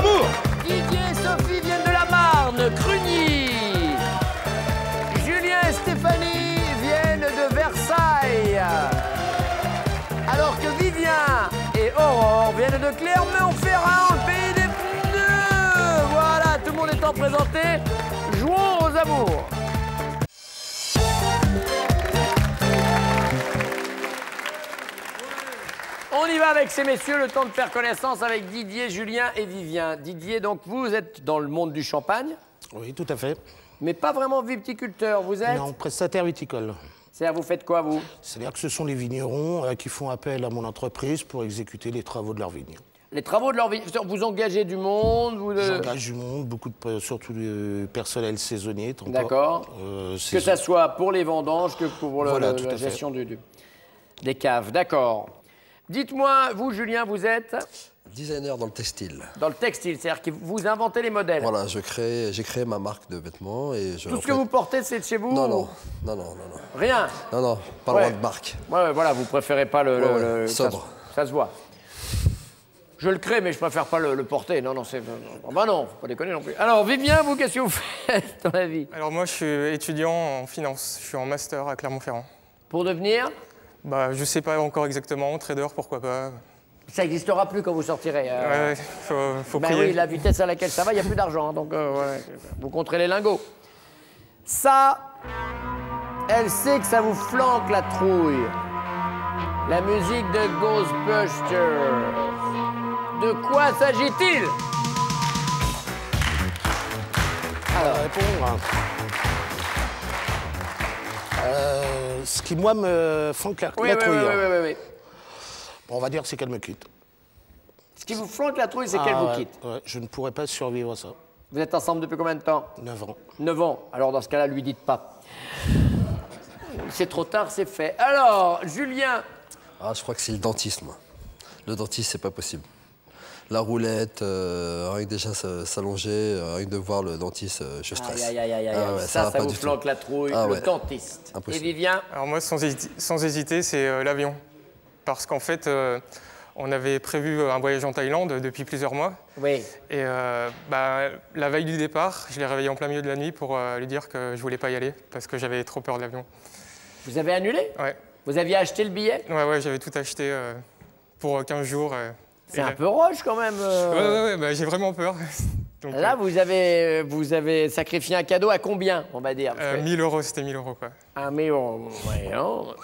amours. Didier et Sophie viennent de la Marne, Crugny. Julien et Stéphanie viennent de Versailles. Alors que Vivien et Aurore viennent de Clermont-Ferrand, le pays des pneus. Voilà, tout le monde étant présenté, jouons aux amours. On y va avec ces messieurs, le temps de faire connaissance avec Didier, Julien et Vivien. Didier, donc vous êtes dans le monde du champagne? Oui, tout à fait. Mais pas vraiment viticulteur, vous êtes? Non, prestataire viticole. C'est-à-dire, vous faites quoi, vous? C'est-à-dire que ce sont les vignerons qui font appel à mon entreprise pour exécuter les travaux de leur vigne. Les travaux de leur vigne, vous engagez du monde? J'engage du monde, surtout du personnel saisonnier. D'accord. Que ça soit pour les vendanges que pour la gestion des caves. D'accord. Dites-moi, vous, Julien, vous êtes? Designer dans le textile. Dans le textile, c'est-à-dire que vous inventez les modèles. Voilà, j'ai créé ma marque de vêtements et Tout ce que vous portez, c'est de chez vous? Non. Rien? Non, pas loin de marque. Ouais, voilà, vous préférez pas le sobre. Ça se voit. Je le crée, mais je préfère pas le porter. Non, c'est... Bah non, faut pas déconner non plus. Alors, Vivien, vous, qu'est-ce que vous faites dans la vie? Alors moi, je suis étudiant en finance. Je suis en master à Clermont-Ferrand. Pour devenir? Bah, je sais pas encore exactement. Trader, pourquoi pas. Ça n'existera plus quand vous sortirez. Ouais, faut prier. Oui, la vitesse à laquelle ça va, il n'y a plus d'argent. Hein, donc, vous compterez les lingots. Ça, elle sait que ça vous flanque la trouille. La musique de Ghostbusters. De quoi s'agit-il? Alors, répondre. Ce qui, moi, me flanque la trouille. Oui. Bon, on va dire que c'est qu'elle me quitte. Ce qui vous flanque la trouille, c'est qu'elle vous quitte. Ouais, je ne pourrais pas survivre à ça. Vous êtes ensemble depuis combien de temps? 9 ans. 9 ans. Alors, dans ce cas-là, lui dites pas. C'est trop tard, c'est fait. Alors, Julien. Ah, je crois que c'est le dentiste, moi. Le dentiste, c'est pas possible. La roulette, rien que déjà s'allonger, rien que de voir le dentiste, je stresse. Aïe. Ça vous flanque la trouille, le dentiste. Impossible. Et Vivien? Alors moi, sans hésiter, c'est l'avion. Parce qu'en fait, on avait prévu un voyage en Thaïlande depuis plusieurs mois. Oui. Et la veille du départ, je l'ai réveillé en plein milieu de la nuit pour lui dire que je voulais pas y aller parce que j'avais trop peur de l'avion. Vous avez annulé? Ouais. Vous aviez acheté le billet? Ouais, j'avais tout acheté pour 15 jours. C'est un peu rush quand même. Ouais, j'ai vraiment peur. Donc, là, vous avez sacrifié un cadeau à combien, on va dire? 1000 €, c'était 1000 € quoi. 1 000 €, ouais, non.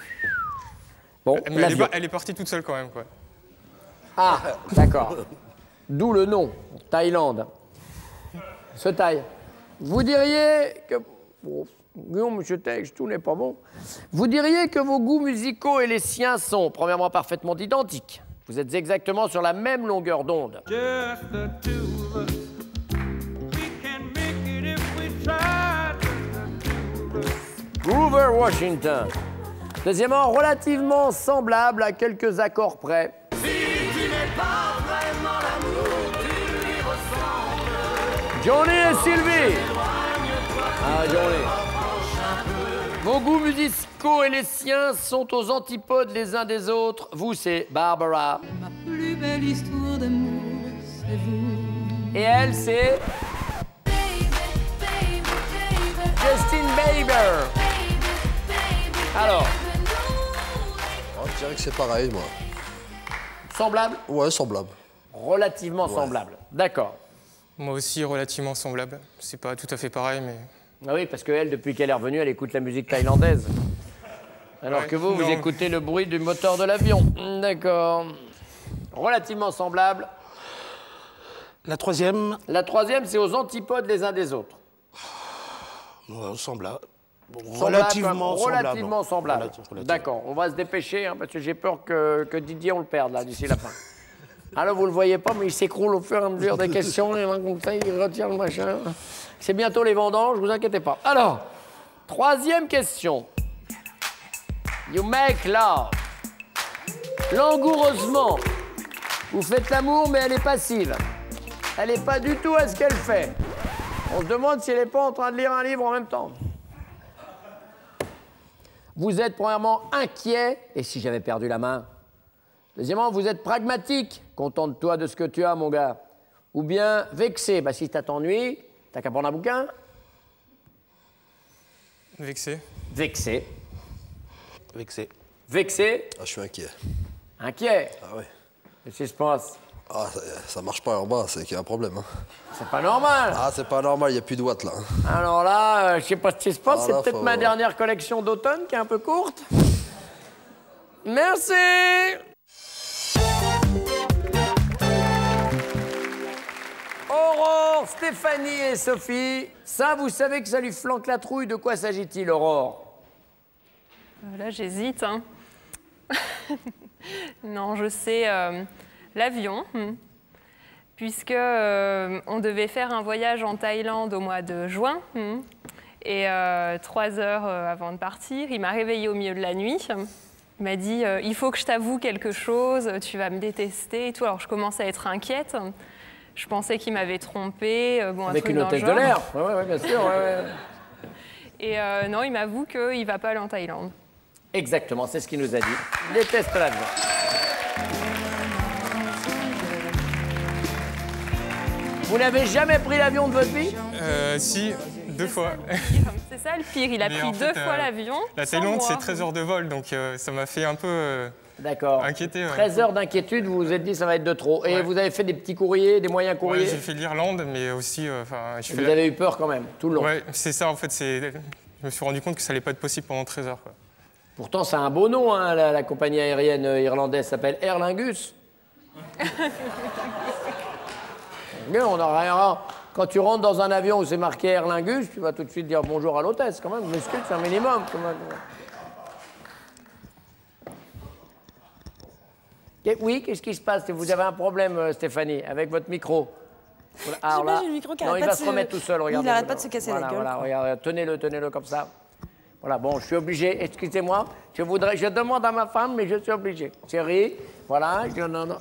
Bon, mais elle est partie toute seule quand même, quoi. Ah, d'accord. D'où le nom, Thaïlande. Ce Thaï. Vous diriez que... Bon, Guillaume, monsieur Tex, tout n'est pas bon. Vous diriez que vos goûts musicaux et les siens sont, premièrement, parfaitement identiques. Vous êtes exactement sur la même longueur d'onde. Grover Washington. Deuxièmement, relativement semblable à quelques accords près. Si tu n'es pas vraiment l'amour, tu lui ressembles. Johnny et Sylvie. Ah, Johnny. Vos goûts musicaux et les siens sont aux antipodes les uns des autres. Vous, c'est Barbara. Ma plus belle histoire d'amour, c'est vous. Et elle, c'est... Justin Bieber. Alors... Je dirais que c'est pareil, moi. Semblable? Ouais, semblable. Relativement semblable. D'accord. Moi aussi, relativement semblable. C'est pas tout à fait pareil, mais... Ah oui, parce qu'elle, depuis qu'elle est revenue, elle écoute la musique thaïlandaise. Alors que vous écoutez le bruit du moteur de l'avion. D'accord. Relativement semblable. La troisième? La troisième, c'est aux antipodes les uns des autres. Semblable. Relativement semblable. D'accord, on va se dépêcher, hein, parce que j'ai peur que Didier, on le perde, là, d'ici la fin. Alors, vous le voyez pas, mais il s'écroule au fur et à mesure des questions, et comme ça, il retient le machin. C'est bientôt les vendanges, vous inquiétez pas. Alors, troisième question. You make love. Langoureusement. Vous faites l'amour, mais elle est passive. Elle n'est pas du tout à ce qu'elle fait. On se demande si elle n'est pas en train de lire un livre en même temps. Vous êtes premièrement inquiet, et si j'avais perdu la main? Deuxièmement, vous êtes pragmatique. Contente-toi de ce que tu as, mon gars. ou bien vexé? Bah, si ça t'ennuie, t'as qu'à prendre un bouquin. Vexé. Vexé. Vexé. Vexé. Ah, je suis inquiet. Inquiet. Ah ouais. Qu'est-ce qui se passe? Ah, ça marche pas en bas, c'est qu'il y a un problème. Hein. C'est pas normal. Ah, c'est pas normal, il n'y a plus de watts là. Alors là, je sais pas ce qui se passe, Ah, c'est là, peut-être faut- ma dernière collection d'automne qui est un peu courte. Merci. Aurore, Stéphanie et Sophie, ça, vous savez que ça lui flanque la trouille. De quoi s'agit-il, Aurore? Là, j'hésite. Hein. Non, je sais, l'avion, puisque on devait faire un voyage en Thaïlande au mois de juin. Et 3 heures avant de partir, il m'a réveillée au milieu de la nuit. Il m'a dit il faut que je t'avoue quelque chose, tu vas me détester et tout. Alors je commence à être inquiète. Je pensais qu'il m'avait trompée. Bon, Avec un truc une dans le hôtesse de genre. l'air. Ouais, bien sûr. Ouais. Et non, il m'avoue qu'il ne va pas aller en Thaïlande. Exactement, c'est ce qu'il nous a dit. Il déteste l'avion. Vous n'avez jamais pris l'avion de votre vie? Si, 2 fois. C'est ça le pire, il a Mais pris en 2 fait, fois l'avion. La sans Thaïlande, moi. c'est 13 heures de vol, donc ça m'a fait un peu D'accord. inquiété. Ouais. 13 heures d'inquiétude, vous vous êtes dit ça va être de trop. Et Ouais. vous avez fait des petits courriers, des moyens Ouais, courriers? j'ai fait l'Irlande, mais aussi, je Et fais vous avez eu peur quand même, tout le long. Ouais, c'est ça, en fait, je me suis rendu compte que ça allait pas être possible pendant 13 heures. Quoi. Pourtant, c'est un beau nom, hein, la compagnie aérienne irlandaise s'appelle Aer Lingus. Mais on n'a rien. Quand tu rentres dans un avion où c'est marqué Aer Lingus, tu vas tout de suite dire bonjour à l'hôtesse, quand même. M'excuse, c'est un minimum. Quand même. Oui, qu'est-ce qui se passe? Vous avez un problème, Stéphanie, avec votre micro. Alors pas, j'ai le micro qui non, arrête il pas va de se se- remettre tout seul, regardez. Il arrête pas de se casser la Voilà, gueule, Voilà, quoi. regardez, tenez-le comme ça. Voilà, bon, je suis obligé, excusez-moi, je demande à ma femme, mais je suis obligé. Chérie, voilà,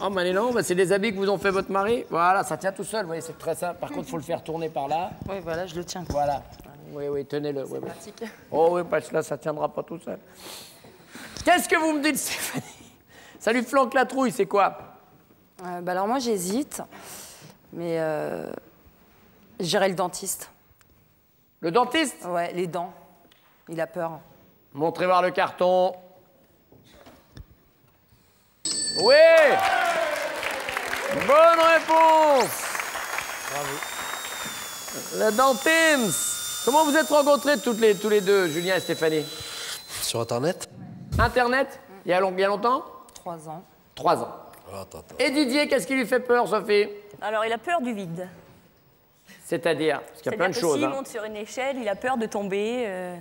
oh, mais non, bah, c'est des habits que vous ont fait votre mari. Voilà, ça tient tout seul, vous voyez, c'est très simple. Par contre, il faut le faire tourner par là. Oui, voilà, je le tiens. Voilà. Oui, tenez-le. Oui, oui. Pratique. Oh oui, parce que là, ça tiendra pas tout seul. Qu'est-ce que vous me dites, Stéphanie? Ça lui flanque la trouille, c'est quoi? Bah alors moi, j'hésite, mais j'irai le dentiste. Le dentiste? Ouais, les dents. Il a peur. Montrez voir le carton. Oui! Bonne réponse! Bravo. Le dentiste. Comment vous êtes rencontrés tous les deux, Julien et Stéphanie? Sur Internet? Internet? Il y a bien longtemps? 3 ans. 3 ans. Ah, attends. Et Didier, qu'est-ce qui lui fait peur, Sophie? Alors, il a peur du vide. C'est-à-dire? Parce qu'il y a plein de C'est-à-dire que choses. s'il hein. monte sur une échelle, il a peur de tomber.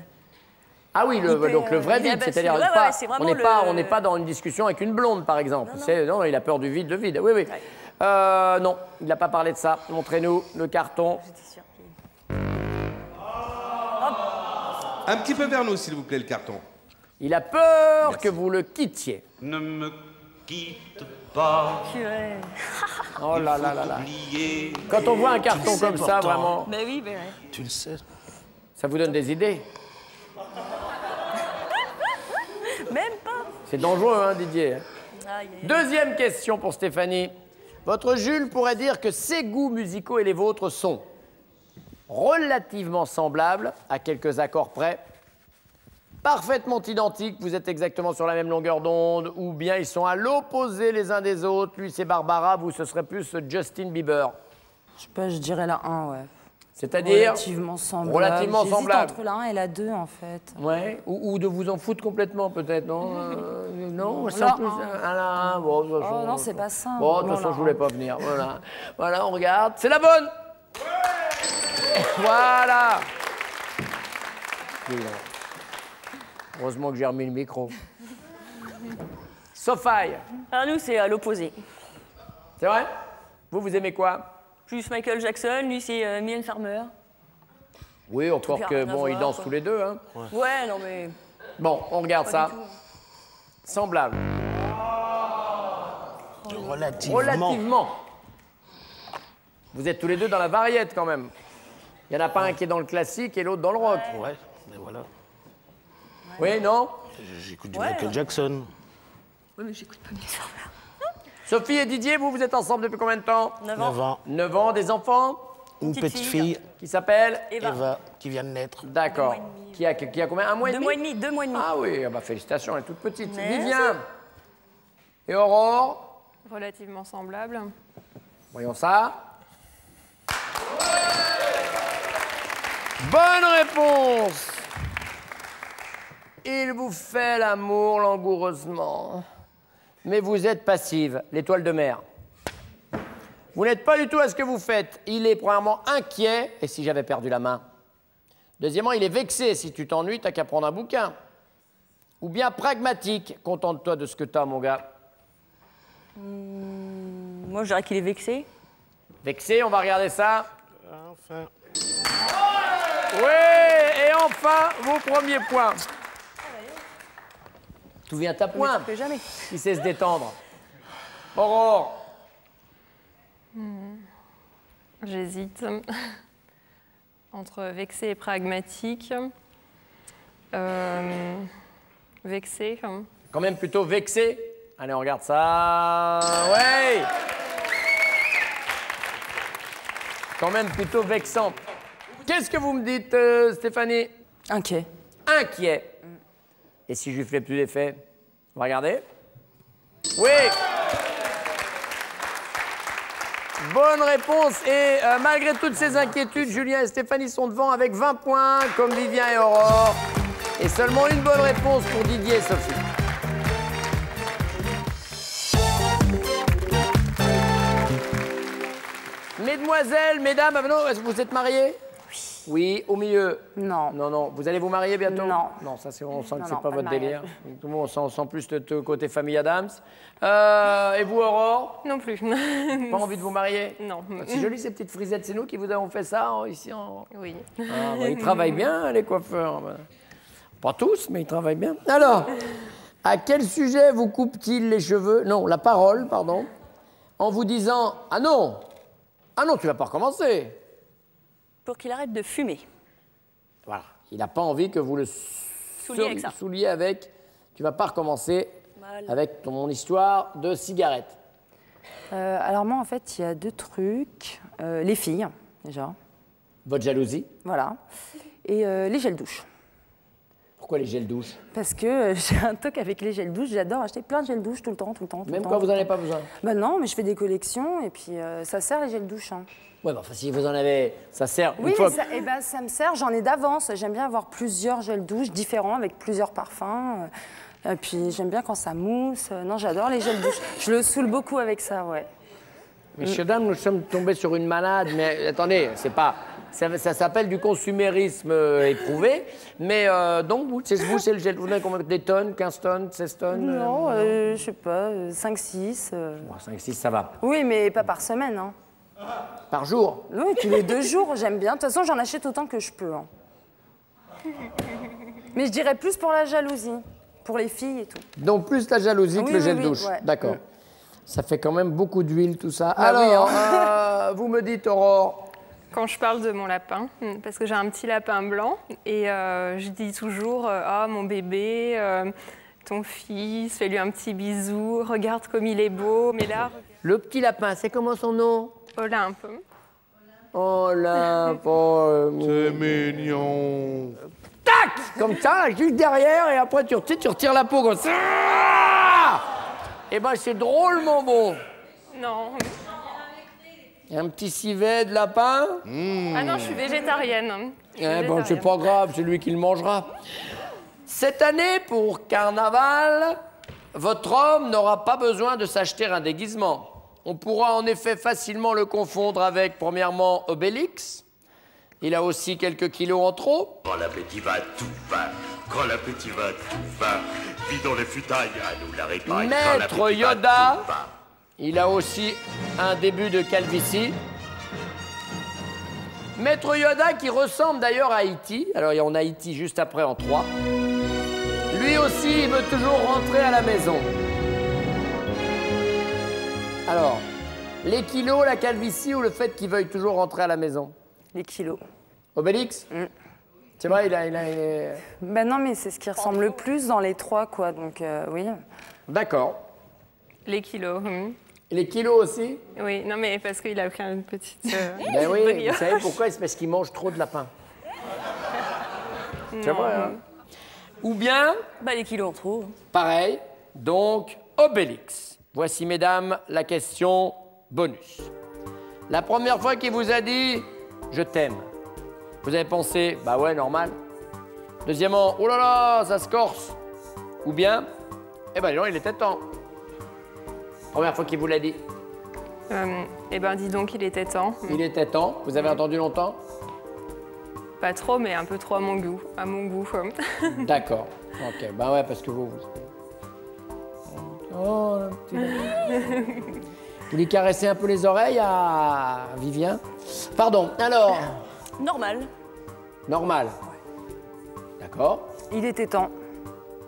Ah oui, donc le vrai il est vide, abattu. c'est-à-dire Ouais, pas- ouais, c'est vraiment on n'est pas dans une discussion avec une blonde, par exemple. Non, il a peur du vide, Oui, oui. Non, il n'a pas parlé de ça. Montrez-nous le carton. J'étais sûre qu'il- Un petit peu vers nous, s'il vous plaît, le carton. Il a peur que vous le quittiez. Ne me quitte pas. Purée. Oh là là là là. Oublier. Quand on voit un carton comme ça, pourtant. vraiment, Mais oui, mais ouais. Tu le sais. ça vous donne des idées. Même pas. C'est dangereux, hein, Didier. Aïe, aïe, aïe. Deuxième question pour Stéphanie. Votre Jules pourrait dire que ses goûts musicaux et les vôtres sont relativement semblables, à quelques accords près, parfaitement identiques, vous êtes exactement sur la même longueur d'onde, ou bien ils sont à l'opposé les uns des autres. Lui, c'est Barbara, vous, ce serait plus Justin Bieber. Je sais pas, je dirais la 1, ouais. C'est-à-dire Relativement semblable. Relativement J'hésite semblable. entre la 1 et la 2, en fait. Ouais, ou de vous en foutre complètement, peut-être, non non, c'est la un peu ça. Bon, de toute façon, Oh non, c'est pas ça. Bon, de toute Non, façon, la je voulais pas venir. Voilà, voilà, on regarde. C'est la bonne. Voilà. Heureusement que j'ai remis le micro. Sophie, Ah, nous, c'est à l'opposé. c'est vrai? Vous aimez quoi? Plus Michael Jackson, lui, c'est Mylène Farmer. Oui, encore Tout que, rien à bon, ils voir, dansent quoi. tous les deux, hein. Ouais, non, mais. Bon, on regarde ça. du tout. Semblable. Relativement. Relativement. Vous êtes tous les deux dans la variette, quand même. Il n'y en a pas un qui est dans le classique et l'autre dans le rock. Ouais, mais voilà. Oui, non? J'écoute du Michael Jackson. Ouais, mais j'écoute pas Mylène Farmer. Sophie et Didier, vous êtes ensemble depuis combien de temps? 9 ans. 9 ans. 9 ans, des enfants? Une petite fille, Qui s'appelle? Eva. qui vient de naître. D'accord. Qui a combien? Un mois et 2 demi? mois et demi, 2 mois et demi. Ah oui, ah bah félicitations, elle est toute petite. Merci. Vivien et Aurore, Relativement semblable. voyons ça. Bonne réponse. Il vous fait l'amour langoureusement. Mais vous êtes passive, l'étoile de mer. Vous n'êtes pas du tout à ce que vous faites. Il est premièrement inquiet, et si j'avais perdu la main. Deuxièmement, il est vexé. Si tu t'ennuies, t'as qu'à prendre un bouquin. Ou bien pragmatique. Contente-toi de ce que t'as, mon gars. Moi, je dirais qu'il est vexé. Vexé, on va regarder ça. Enfin. Oui, et enfin, vos premiers points. Tout vient à point. Que jamais. Qui sait se détendre. Aurore. J'hésite entre vexé et pragmatique. Vexé. Quand même plutôt vexé. Allez, on regarde ça. Ouais. Quand même plutôt vexant. Qu'est-ce que vous me dites, Stéphanie? Inquiet. Inquiet. Et si je lui fais plus d'effet? On va regarder. Oui. Bonne réponse. Et malgré toutes ces inquiétudes, Julien et Stéphanie sont devant avec 20 points, comme Vivien et Aurore. Et seulement une bonne réponse pour Didier et Sophie. Mesdemoiselles, mesdames, est-ce que vous êtes mariées? Oui. Oui, au milieu? Non. Non, non. Vous allez vous marier bientôt? Non. Non, ça, on sent que Non, c'est non, pas pas votre de délire. mariage. Tout le monde, on sent plus le côté famille Adams. Et vous, Aurore? Non plus. Pas envie de vous marier? Non. C'est joli ces petites frisettes, c'est nous qui vous avons fait ça ici en... Oui. Ah, bah, ils travaillent bien, les coiffeurs. Bah. Pas tous, mais ils travaillent bien. Alors, à quel sujet vous coupe-t-il les cheveux? Non, la parole, pardon. En vous disant « Ah non! Ah non, tu vas pas recommencer !» Pour qu'il arrête de fumer. Voilà. Il n'a pas envie que vous le souliez avec « Tu vas pas recommencer » avec ton histoire de cigarette. Alors moi, en fait, il y a 2 trucs. Les filles, déjà. Votre jalousie? Voilà. Et les gels douche. Pourquoi les gels douche? Parce que j'ai un toc avec les gels douche. J'adore acheter plein de gels douche tout le temps. Même quand vous n'en avez pas besoin? Bah non, mais je fais des collections et puis ça sert les gels douche. Hein. Ouais, bah, enfin, si vous en avez, ça sert. Oui, une fois mais ça me sert, j'en ai d'avance. J'aime bien avoir plusieurs gels douche différents avec plusieurs parfums. Et puis j'aime bien quand ça mousse. Non, j'adore les gels douche. Je le saoule beaucoup avec ça, ouais. Messieurs, dames, nous sommes tombés sur une malade, mais attendez, c'est pas... Ça s'appelle du consumérisme éprouvé, mais donc vous, c'est le gel. Vous avez combien? Des tonnes, 15 tonnes, 16 tonnes? Non, je sais pas, 5-6. Bon, 5-6, ça va. Oui, mais pas par semaine. Hein. Par jour? Oui, tous les 2 jours, j'aime bien. De toute façon, j'en achète autant que je peux. Hein. Mais je dirais plus pour la jalousie, pour les filles et tout. Donc plus la jalousie que le gel douche. Ouais. D'accord. Ça fait quand même beaucoup d'huile, tout ça. Bah alors, oui, vous me dites, Aurore? Quand je parle de mon lapin, parce que j'ai un petit lapin blanc, et je dis toujours « Ah, mon bébé, ton fils, fais-lui un petit bisou, regarde comme il est beau. » Mais là... Le petit lapin, c'est comment son nom? Olympe. Olympe. C'est mignon. Tac! Comme ça, là, juste derrière, et après tu retires la peau comme ça. Et ben c'est drôlement bon. Non. Un petit civet de lapin. Ah non, je suis végétarienne. Bon, c'est pas grave, c'est lui qui le mangera. Cette année, pour Carnaval, votre homme n'aura pas besoin de s'acheter un déguisement. On pourra en effet facilement le confondre avec, premièrement, Obélix. Il a aussi quelques kilos en trop. Quand l'appétit va, tout va. Quand l'appétit va, tout va. Vidons les futailles, à nous la réparer. Maître Yoda. Il a aussi un début de calvitie. Maître Yoda qui ressemble d'ailleurs à E.T. Alors on a E.T. juste après en 3. Lui aussi, il veut toujours rentrer à la maison. Alors, les kilos, la calvitie ou le fait qu'il veuille toujours rentrer à la maison? Les kilos. Obélix? C'est vrai, il a... Ben non, mais c'est ce qui ressemble le plus dans les 3, quoi. Donc oui. D'accord. Les kilos. Les kilos aussi? Oui, non mais parce qu'il a pris une petite... Ben oui, vous savez pourquoi? C'est parce qu'il mange trop de lapin. C'est vrai, hein? Ou bien... Bah, les kilos en trop. Pareil, donc Obélix. Voici, mesdames, la question bonus. La première fois qu'il vous a dit « je t'aime », vous avez pensé « bah ouais, normal ». Deuxièmement « oh là là, ça se corse ». Ou bien « eh ben non, il était temps ». Première fois qu'il vous l'a dit. Eh ben dis donc, il était temps. Il était temps. Vous avez attendu longtemps? Pas trop, mais un peu trop à mon goût. D'accord. Ok, bah ouais, parce que vous... Oh, le petit... Vous lui caressez un peu les oreilles à Vivien? Pardon, alors... Normal. Normal. D'accord. Il était temps.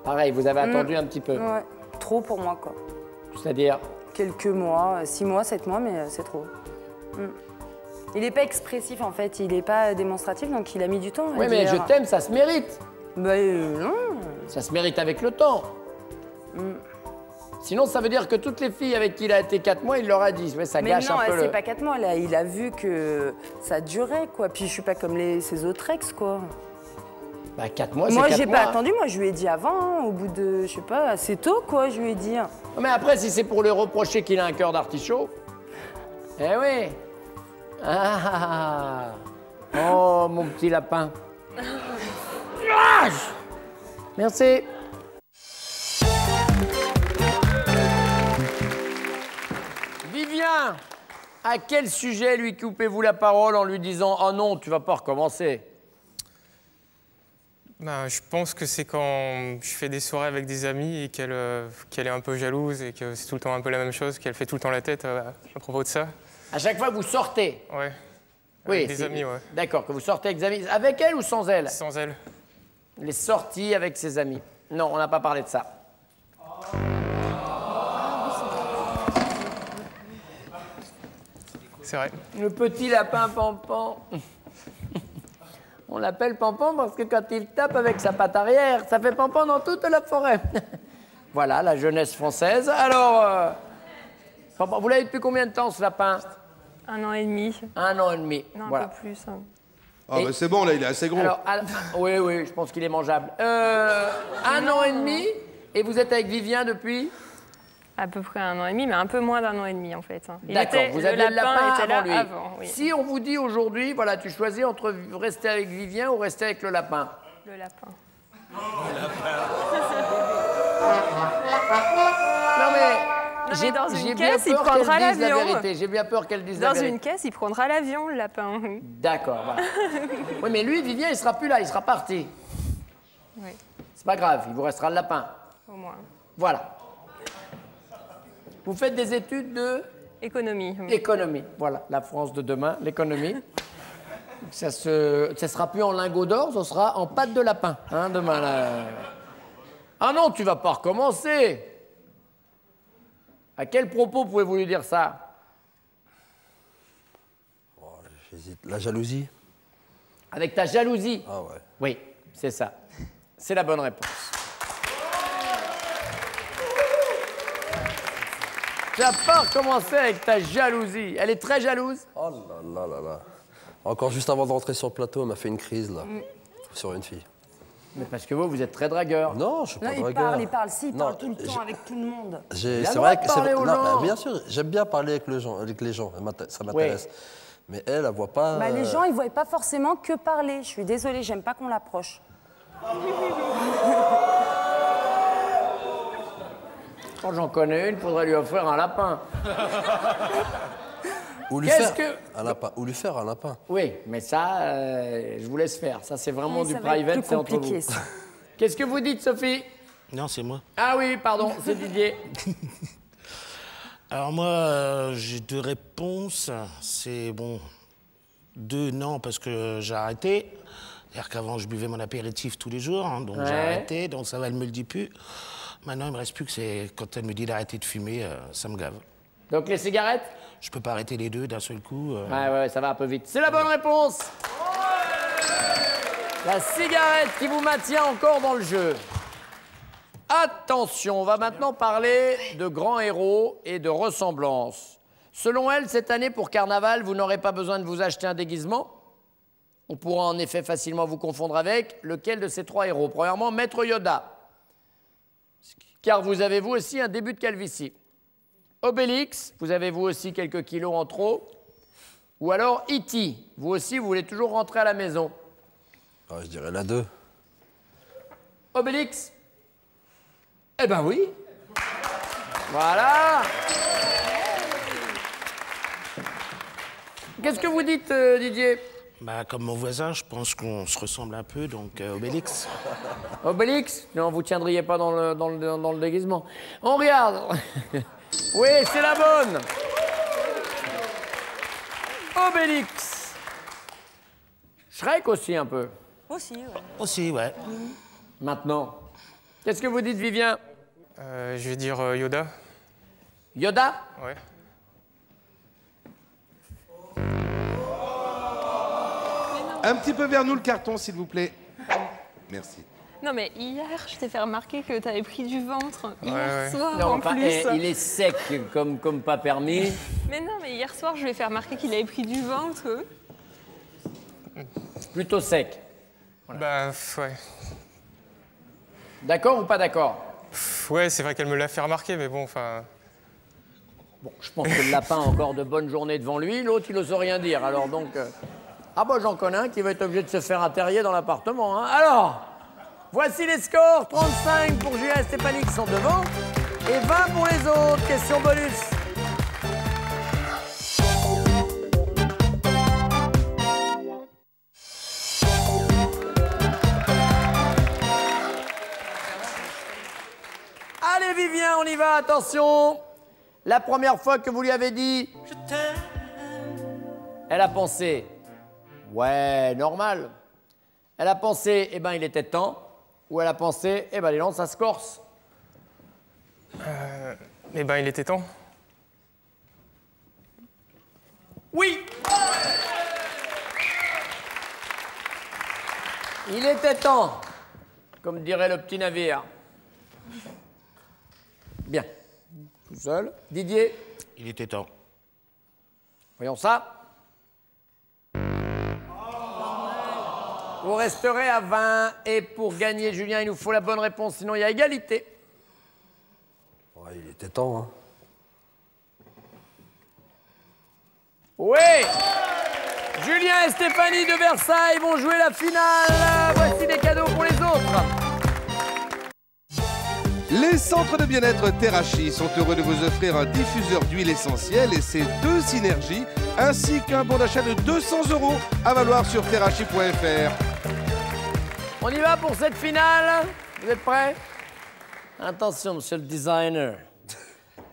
Pareil, vous avez attendu un petit peu. Ouais, trop pour moi, quoi. C'est-à-dire? Quelques mois, 6 mois, 7 mois, mais c'est trop. Il n'est pas expressif, en fait. Il n'est pas démonstratif, donc il a mis du temps. Oui, mais je t'aime, ça se mérite. Bah non. Ça se mérite avec le temps. Sinon, ça veut dire que toutes les filles avec qui il a été 4 mois, il leur a dit. Ouais, ça gâche un peu Mais non, c'est pas 4 mois, là. Il a vu que ça durait, quoi. Puis je suis pas comme ses autres ex, quoi. Bah 4 mois, c'est 4 mois. Moi, j'ai pas attendu. Moi, je lui ai dit avant, hein, au bout de, je sais pas, assez tôt, quoi, je lui ai dit. Mais après, si c'est pour lui reprocher qu'il a un cœur d'artichaut... Eh oui. Ah. Oh, mon petit lapin. Merci. Vivien, à quel sujet lui coupez-vous la parole en lui disant « oh non, tu vas pas recommencer » Ben, je pense que c'est quand je fais des soirées avec des amis et qu'elle est un peu jalouse et que c'est tout le temps un peu la même chose, qu'elle fait tout le temps la tête à propos de ça. À chaque fois que vous sortez? Ouais. Oui, avec des amis, ouais. D'accord, que vous sortez avec des amis. Avec elle ou sans elle? Sans elle. Les sorties avec ses amis. Non, on n'a pas parlé de ça. C'est vrai. Le petit lapin Pampan. On l'appelle Pampan parce que quand il tape avec sa patte arrière, ça fait Pampan dans toute la forêt. Voilà, la jeunesse française. Alors, Pampan, vous l'avez depuis combien de temps, ce lapin? 1 an et demi. 1 an et demi, Non, voilà. un peu plus. Ah bah c'est bon, là, il est assez gros. Alors, oui, oui, je pense qu'il est mangeable. 1 an et demi, et vous êtes avec Vivien depuis? À peu près 1 an et demi, mais un peu moins d'1 an et demi, en fait. D'accord, vous avez le lapin était là avant lui. avant, oui. Si on vous dit aujourd'hui, voilà, tu choisis entre rester avec Vivien ou rester avec le lapin? Le lapin. Non mais... J'ai dans une caisse, il prendra l'avion. J'ai bien peur qu'elle dise la vérité. Dans une caisse, il prendra l'avion, le lapin. D'accord, voilà. Oui, mais lui, Vivien, il sera plus là, il sera parti. Oui. C'est pas grave, il vous restera le lapin. Au moins. Voilà. Vous faites des études de... Économie. Économie, voilà, la France de demain, l'économie. Ça sera plus en lingots d'or, ça sera en pâte de lapin, hein, demain. Là. Ah non, tu vas pas recommencer. À quel propos pouvez-vous lui dire ça? Oh, j'hésite. La jalousie? Avec ta jalousie? Ah ouais. Oui, c'est ça. C'est la bonne réponse. Tu vas pas recommencer avec ta jalousie. Elle est très jalouse? Oh là là là là. Encore juste avant de rentrer sur le plateau, elle m'a fait une crise, là. Sur une fille. Mais parce que vous êtes très dragueur. Non, je suis pas dragueur. Il parle tout le temps avec tout le monde. C'est vrai que c'est... Non, bien sûr, j'aime bien parler avec les gens, ça m'intéresse. Oui. Mais elle voit pas... Bah, les gens, ils voient pas forcément que parler. Je suis désolée, j'aime pas qu'on l'approche. Quand j'en connais une, il faudrait lui offrir un lapin. Ou lui faire un lapin. Ou lui faire un lapin. Oui, mais ça, je vous laisse faire. Ça, c'est vraiment du private, c'est entre vous. Qu'est-ce que vous dites, Sophie? Non, c'est moi. Ah oui, pardon, c'est Didier. Alors moi, j'ai 2 réponses. C'est bon, 2 non, parce que j'ai arrêté. C'est-à-dire qu'avant, je buvais mon apéritif tous les jours, hein, donc j'ai arrêté, donc ça va, elle me le dit plus. Maintenant, il me reste plus que c'est quand elle me dit d'arrêter de fumer, ça me gave. Donc les cigarettes? Je peux pas arrêter les 2 d'un seul coup. Ouais, ça va un peu vite. C'est la bonne réponse. La cigarette qui vous maintient encore dans le jeu. Attention, on va maintenant parler de grands héros et de ressemblances. Selon elle, cette année, pour Carnaval, vous n'aurez pas besoin de vous acheter un déguisement. On pourra en effet facilement vous confondre avec lequel de ces 3 héros. Premièrement, Maître Yoda. Car vous avez vous aussi un début de calvitie. Obélix, vous avez vous aussi quelques kilos en trop. Ou alors E.T., vous aussi, vous voulez toujours rentrer à la maison. Ah, je dirais la 2. Obélix? Eh ben oui. Voilà. Qu'est-ce que vous dites, Didier? Bah, comme mon voisin, je pense qu'on se ressemble un peu, donc Obélix. Obélix? Non, vous tiendriez pas dans le déguisement. On regarde. Oui, c'est la bonne. Obélix. Shrek aussi un peu. Aussi, ouais. Aussi, ouais. Maintenant. Qu'est-ce que vous dites, Vivien? Je vais dire Yoda. Yoda? Ouais. Un petit peu vers nous le carton, s'il vous plaît. Merci. Non, mais hier, je t'ai fait remarquer que tu avais pris du ventre. Hier ouais. soir, Non, en plus. il est sec comme pas permis. Mais non, mais hier soir, je lui ai fait remarquer qu'il avait pris du ventre. Plutôt sec. Bah, ouais. D'accord ou pas d'accord? Ouais, c'est vrai qu'elle me l'a fait remarquer, mais bon, enfin... Bon, je pense que le lapin a encore de bonnes journées devant lui. L'autre, il n'ose rien dire. Alors donc... Ah bah, j'en connais un qui va être obligé de se faire un terrier dans l'appartement. Hein. Alors, voici les scores. 35 pour Julien et Stéphanie qui sont devant. Et 20 pour les autres. Question bonus. Allez, Vivien, on y va. Attention. La première fois que vous lui avez dit « Je t'aime », elle a pensé « Ouais, normal ». Elle a pensé « Eh ben, il était temps ». Ou elle a pensé « Eh ben, les lances, ça se corse ». Eh ben, il était temps. Oui. Il était temps, comme dirait le petit navire. Bien. Tout seul. Didier? Il était temps. Voyons ça. Vous resterez à 20. Et pour gagner, Julien, il nous faut la bonne réponse, sinon il y a égalité. Ouais, il était temps, hein. Oui! Julien et Stéphanie de Versailles vont jouer la finale. Voici des cadeaux pour les autres. Les centres de bien-être Terrachi sont heureux de vous offrir un diffuseur d'huile essentielle et ses 2 synergies, ainsi qu'un bon d'achat de 200 € à valoir sur terrachi.fr. On y va pour cette finale. Vous êtes prêts? Attention, monsieur le designer.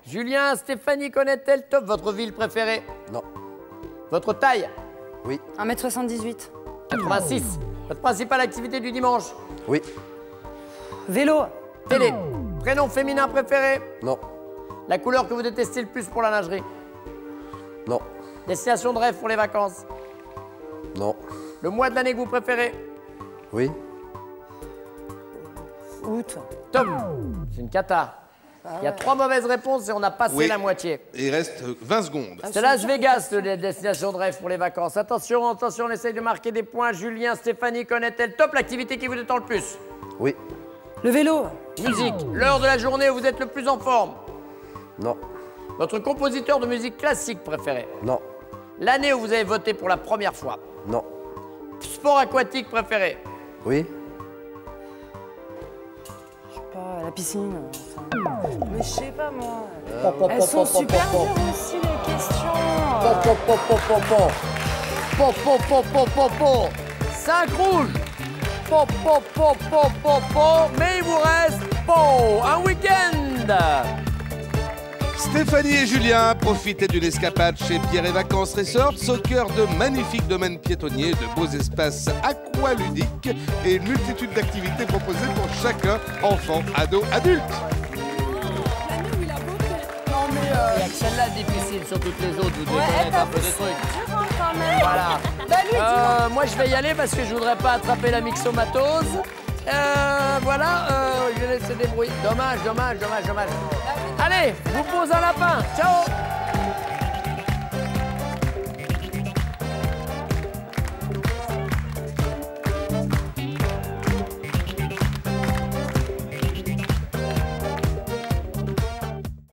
Julien, Stéphanie connaît-elle top votre ville préférée? Non. Votre taille? Oui. 1m78. 86. Votre principale activité du dimanche? Oui. Vélo. Télé. Prénom féminin préféré? Non. La couleur que vous détestez le plus pour la lingerie? Non. Destination de rêve pour les vacances? Non. Le mois de l'année que vous préférez? Oui. Août. Top. C'est une cata. Il y a 3 mauvaises réponses et on a passé Oui. la moitié. Il reste 20 secondes. C'est Las Vegas, la destination de rêve pour les vacances. Attention, attention, on essaye de marquer des points. Julien, Stéphanie, connaît-elle top l'activité qui vous détend le plus? Oui. Le vélo. Musique. L'heure de la journée où vous êtes le plus en forme? Non. Votre compositeur de musique classique préféré? Non. L'année où vous avez voté pour la première fois? Non. Sport aquatique préféré? Oui. Je sais pas, la piscine. Mais je sais pas, moi. Pom, Elles sont pom, super pom, dures aussi, les questions. Pom, pom, pom, pom, pom, pom. Pom, pom, pom, pom, pom, pom. 5 rouges. Pom, pom, pom, pom, pom, pom. Mais il vous reste un week-end. Stéphanie et Julien profitaient d'une escapade chez Pierre et Vacances Resorts au cœur de magnifiques domaines piétonniers, de beaux espaces aqualudiques et une multitude d'activités proposées pour chacun, enfant, ado, adulte. Non mais il y a que celle-là difficile sur toutes les autres, vous devez connaître un peu des trucs. Voilà. Moi je vais y aller parce que je voudrais pas attraper la myxomatose. Voilà, je laisse se débrouiller. Dommage. Allez, je vous pose un lapin. Ciao.